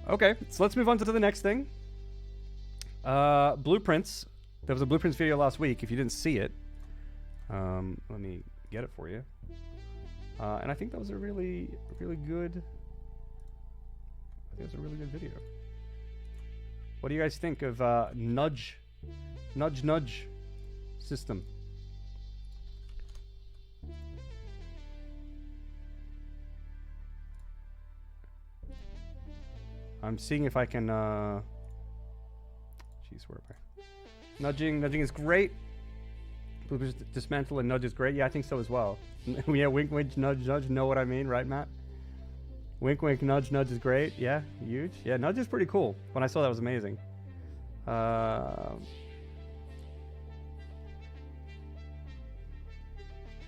Okay, so let's move on to the next thing. Blueprints. There was a blueprints video last week. If you didn't see it, let me get it for you. And I think that was a really good. I think it was a really good video. What do you guys think of nudge system? I'm seeing if I can. Jeez, where am I? Nudging is great. Dismantle and nudge is great. Yeah, I think so as well. Yeah, wink, wink, nudge, nudge. Know what I mean, right, Matt? Wink, wink, nudge, nudge is great. Yeah, huge. Yeah, nudge is pretty cool. When I saw that, it was amazing.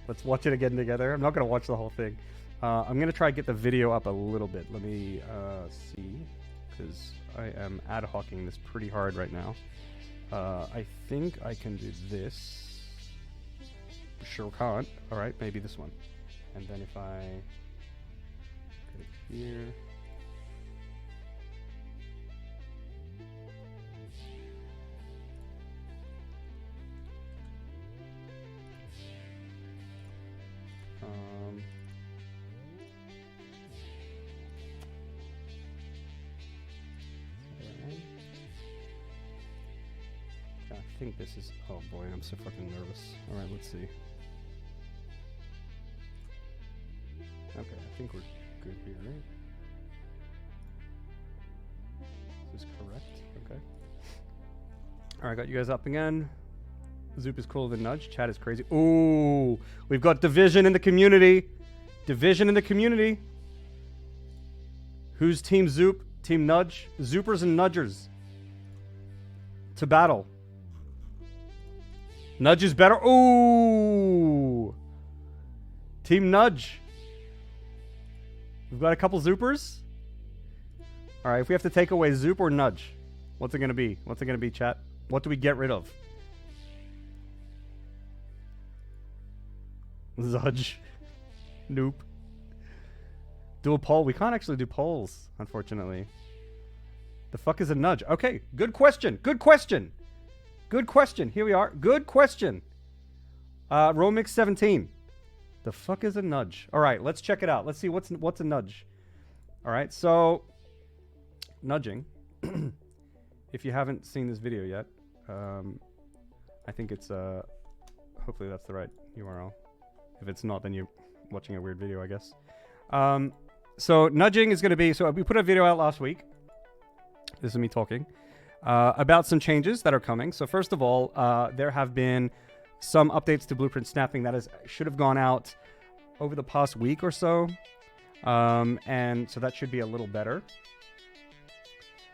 Let's watch it again together. I'm not gonna watch the whole thing. I'm gonna try to get the video up a little bit. Let me see, because I am ad hocing this pretty hard right now. I think I can do this. Sure can't. All right, maybe this one. And then if I go here. I think this is. Oh boy, I'm so fucking nervous. All right, let's see. Okay, I think we're good here, right? Is this correct? Okay. All right, got you guys up again. Zoop is cooler than Nudge. Chat is crazy. Ooh, we've got division in the community. Division in the community. Who's Team Zoop? Team Nudge? Zoopers and Nudgers. To battle. Nudge is better. Ooh. Team Nudge. We've got a couple Zoopers. All right, if we have to take away Zoop or Nudge, what's it going to be? What's it going to be, chat? What do we get rid of? Zudge. Nope. Do a poll. We can't actually do polls, unfortunately. The fuck is a Nudge? Okay, good question. Good question. Good question. Here we are. Good question. Romix 17. The fuck is a nudge? All right, let's check it out. Let's see what's a nudge. All right, so nudging. If you haven't seen this video yet, I think it's hopefully that's the right URL. If it's not, then you're watching a weird video, I guess. So nudging is going to be. So we put a video out last week. This is me talking. About some changes that are coming. So first of all, there have been some updates to blueprint snapping that should have gone out over the past week or so. And so that should be a little better.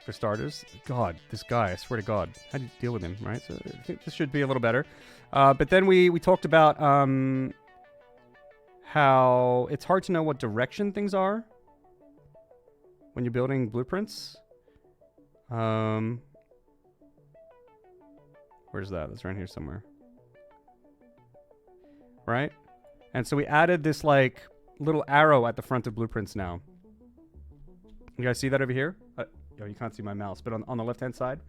For starters. God, this guy, I swear to God. How do you deal with him, right? So I think this should be a little better. But then we talked about how it's hard to know what direction things are when you're building blueprints. Where's that? It's right here somewhere. Right? And so we added this like little arrow at the front of blueprints now. You guys see that over here? Oh, you can't see my mouse, but on the left-hand side.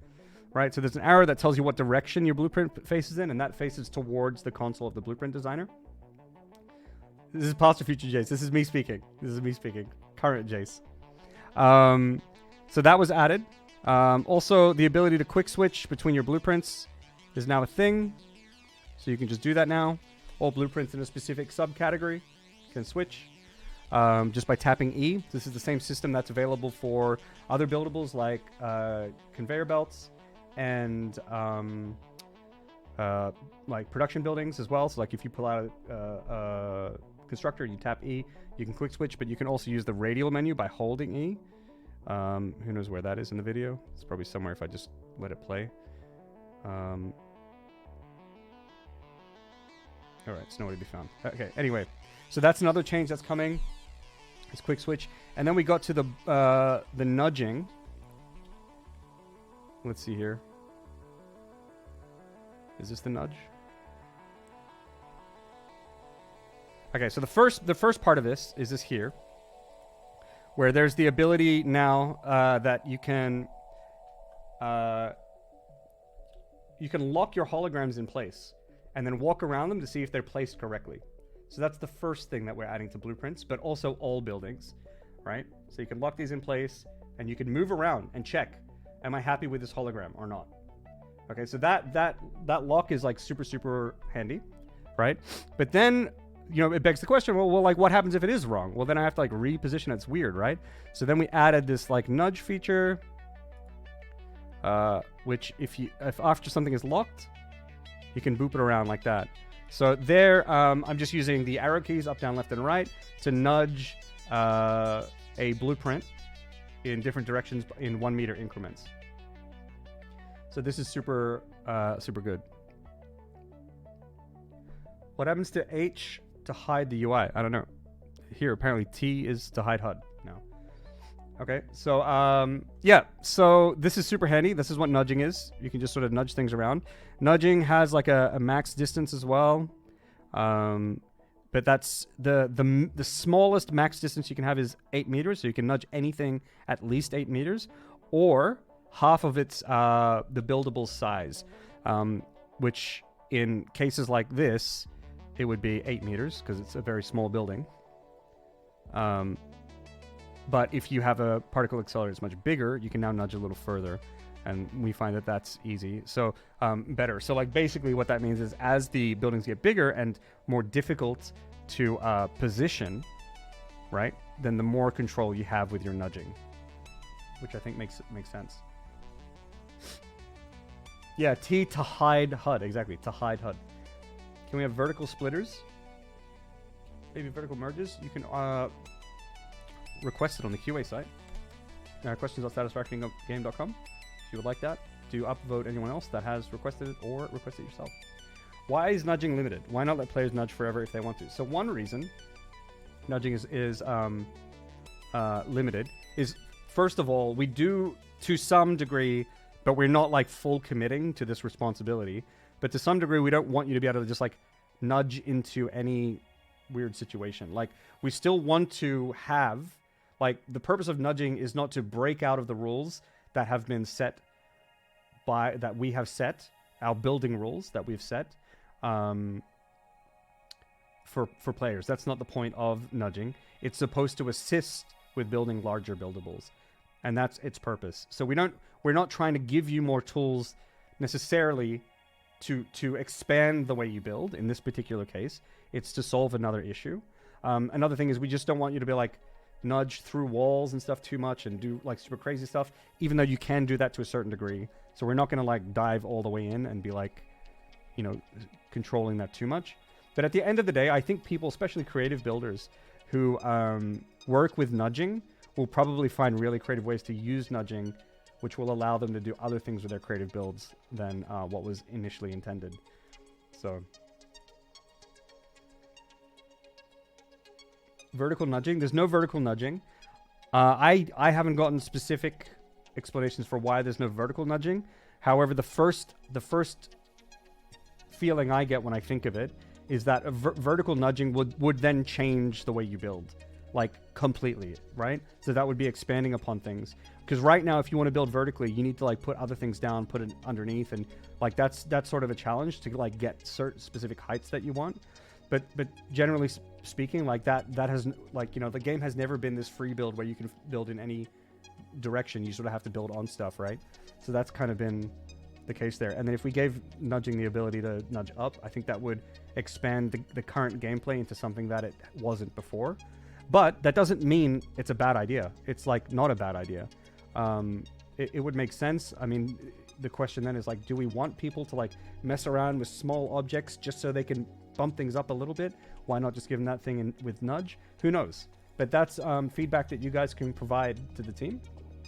Right? So there's an arrow that tells you what direction your blueprint faces in, and that faces towards the console of the blueprint designer. This is past or future Jace. This is me speaking. Current Jace. So that was added. Also, the ability to quick switch between your blueprints is now a thing. So you can just do that now. All blueprints in a specific subcategory can switch just by tapping E. This is the same system that's available for other buildables like conveyor belts and like production buildings as well. So like if you pull out a constructor, you tap E, you can quick switch, but you can also use the radial menu by holding E. Who knows where that is in the video? It's probably somewhere if I just let it play. All right, it's nowhere to be found. Okay, anyway, so that's another change that's coming. It's quick switch, and then we got to the nudging. Let's see here. Is this the nudge? Okay, so the first part of this is this here, where there's the ability now that you can lock your holograms in place and then walk around them to see if they're placed correctly. So that's the first thing that we're adding to blueprints, but also all buildings, right? So you can lock these in place and you can move around and check, am I happy with this hologram or not? Okay, so that lock is like super handy, right? But then, you know, it begs the question, well, like what happens if it is wrong? Well, then I have to like reposition it. It's weird, right? So then we added this like nudge feature, which if after something is locked, you can boop it around like that. So there, I'm just using the arrow keys up, down, left, and right to nudge a blueprint in different directions in 1 meter increments. So this is super good. What happens to H to hide the UI? I don't know. Here, apparently T is to hide HUD now. Okay, so yeah, so this is super handy. This is what nudging is. You can just sort of nudge things around. Nudging has like a max distance as well, but that's the smallest max distance you can have is 8 meters. So you can nudge anything at least 8 meters, or half of its the buildable size, which in cases like this, it would be 8 meters because it's a very small building. But if you have a particle accelerator that's much bigger, you can now nudge a little further. And we find that that's easy. So better. So like basically what that means is as the buildings get bigger and more difficult to position, right, then the more control you have with your nudging, which I think makes sense. Yeah, T to hide HUD. Exactly, to hide HUD. Can we have vertical splitters? Maybe vertical merges? You can request it on the QA site. Questions.satisfactorygame.com. If you would like that, do upvote anyone else that has requested it or request it yourself. Why is nudging limited? Why not let players nudge forever if they want to? So one reason nudging is limited is, first of all, we do to some degree, but we're not like full committing to this responsibility. But to some degree, we don't want you to be able to just like nudge into any weird situation. Like we still want to have, like the purpose of nudging is not to break out of the rules that have been set by, that we have set, our building rules that we've set for players. That's not the point of nudging. It's supposed to assist with building larger buildables, and that's its purpose. So we're not trying to give you more tools necessarily to expand the way you build. In this particular case, it's to solve another issue. Another thing is we just don't want you to be like nudge through walls and stuff too much and do like super crazy stuff, even though you can do that to a certain degree. So we're not going to like dive all the way in and be like, you know, controlling that too much. But at the end of the day, I think people, especially creative builders who work with nudging, will probably find really creative ways to use nudging, which will allow them to do other things with their creative builds than what was initially intended. So vertical nudging. There's no vertical nudging. I haven't gotten specific explanations for why there's no vertical nudging. However, the first feeling I get when I think of it is that a vertical nudging would then change the way you build, like completely, right? So that would be expanding upon things. Because right now, if you want to build vertically, you need to like put other things down, put it underneath, and like that's sort of a challenge to like get certain specific heights that you want. But generally speaking, like that has, like, you know, the game has never been this free build where you can build in any direction. You sort of have to build on stuff, right? So that's kind of been the case there. And then if we gave nudging the ability to nudge up, I think that would expand the current gameplay into something that it wasn't before. But that doesn't mean it's a bad idea. It's like not a bad idea. It would make sense. I mean, the question then is like, do we want people to like mess around with small objects just so they can bump things up a little bit? Why not just give them that thing with nudge? Who knows? But that's feedback that you guys can provide to the team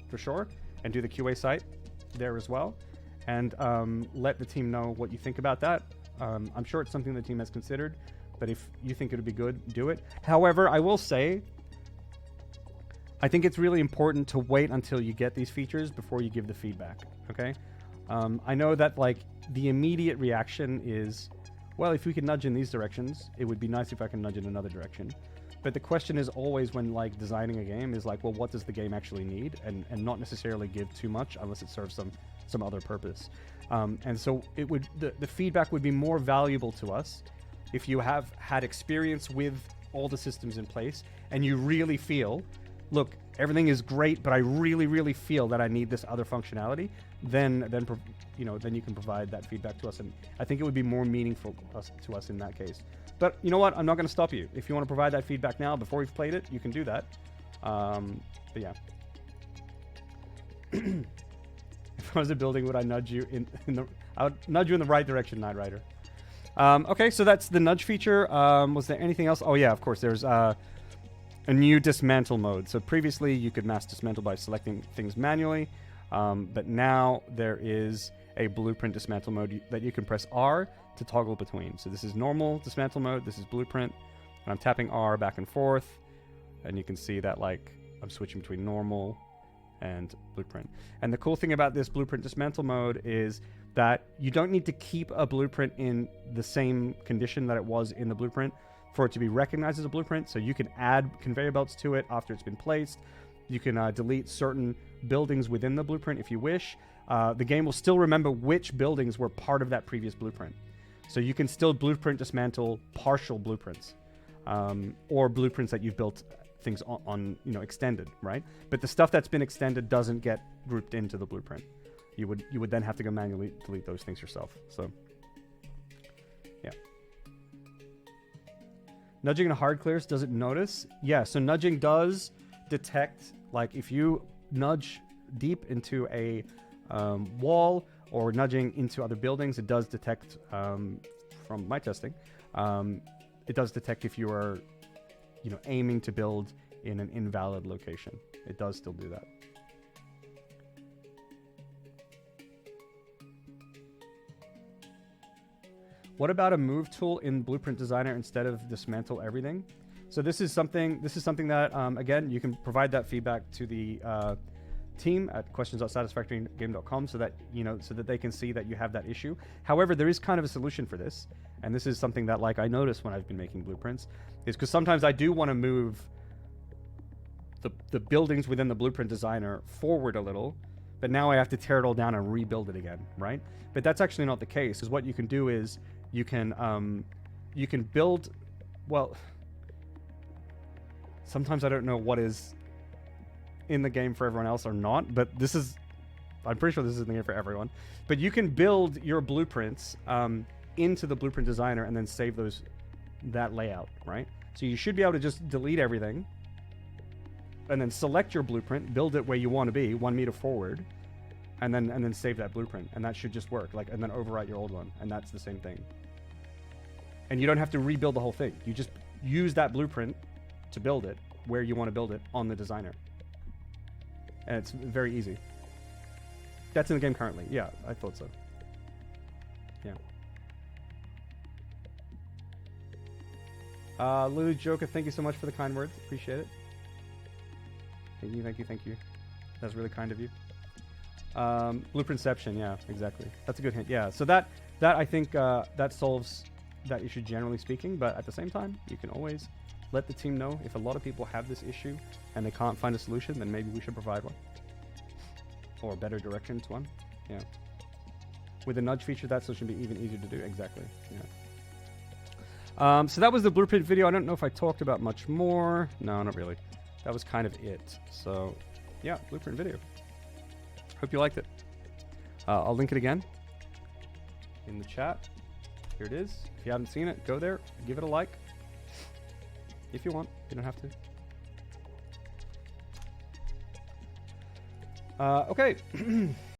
for sure, and do the QA site there as well, and let the team know what you think about that. I'm sure it's something the team has considered, but if you think it would be good, do it. However, I will say, I think it's really important to wait until you get these features before you give the feedback, okay? I know that like the immediate reaction is, well, if we could nudge in these directions, it would be nice if I can nudge in another direction. But the question is always when like designing a game is like, well, what does the game actually need, and not necessarily give too much unless it serves some other purpose. And so it would the feedback would be more valuable to us if you have had experience with all the systems in place and you really feel, look, everything is great, but I really feel that I need this other functionality. Then you can provide that feedback to us, and I think it would be more meaningful to us in that case. But you know what? I'm not going to stop you. If you want to provide that feedback now before you've played it, you can do that. But yeah. If I was a building, would I nudge you I would nudge you in the right direction, Knight Rider. Okay, so that's the nudge feature. Was there anything else? Oh yeah, of course. There's a new dismantle mode. So previously you could mass dismantle by selecting things manually, but now there is a blueprint dismantle mode that you can press R to toggle between. So this is normal dismantle mode, this is blueprint, and I'm tapping R back and forth, and you can see that like I'm switching between normal and blueprint. And the cool thing about this blueprint dismantle mode is that you don't need to keep a blueprint in the same condition that it was in the blueprint for it to be recognized as a blueprint. So you can add conveyor belts to it after it's been placed. You can delete certain buildings within the blueprint if you wish. The game will still remember which buildings were part of that previous blueprint. So you can still blueprint dismantle partial blueprints, or blueprints that you've built things on extended, right? But the stuff that's been extended doesn't get grouped into the blueprint. You would then have to go manually delete those things yourself. So yeah. Nudging in hard clears, does it notice? Yeah, so nudging does detect, like if you nudge deep into a wall or nudging into other buildings, it does detect, from my testing, it does detect if you are aiming to build in an invalid location. It does still do that. What about a move tool in Blueprint Designer instead of dismantle everything? So this is something that again, you can provide that feedback to the team at questions.satisfactorygame.com so that they can see that you have that issue. However, there is kind of a solution for this, and this is something that like I notice when I've been making blueprints, is because sometimes I do want to move the buildings within the Blueprint Designer forward a little, but now I have to tear it all down and rebuild it again, right? But that's actually not the case, because what you can do is you can build, well, sometimes I don't know what is in the game for everyone else or not, but I'm pretty sure this is in the game for everyone. But you can build your blueprints into the Blueprint Designer and then save that layout, right? So you should be able to just delete everything and then select your blueprint, build it where you want to be, 1 meter forward, and then save that blueprint, and that should just work. And then overwrite your old one, and that's the same thing. And you don't have to rebuild the whole thing. You just use that blueprint to build it where you want to build it on the designer. And it's very easy. That's in the game currently. Yeah, I thought so. Yeah. Lulu Joker, thank you so much for the kind words. Appreciate it. Thank you. That's really kind of you. Blueprintception, yeah, exactly. That's a good hint. Yeah, so that I think that solves that issue generally speaking, but at the same time, you can always let the team know if a lot of people have this issue and they can't find a solution, then maybe we should provide one. Or a better direction to one. Yeah. With the nudge feature, that should be even easier to do. Exactly. Yeah. So that was the blueprint video. I don't know if I talked about much more. No, not really. That was kind of it. So, yeah, blueprint video. Hope you liked it. I'll link it again in the chat. Here it is. If you haven't seen it, go there, give it a like. If you want, you don't have to. Okay.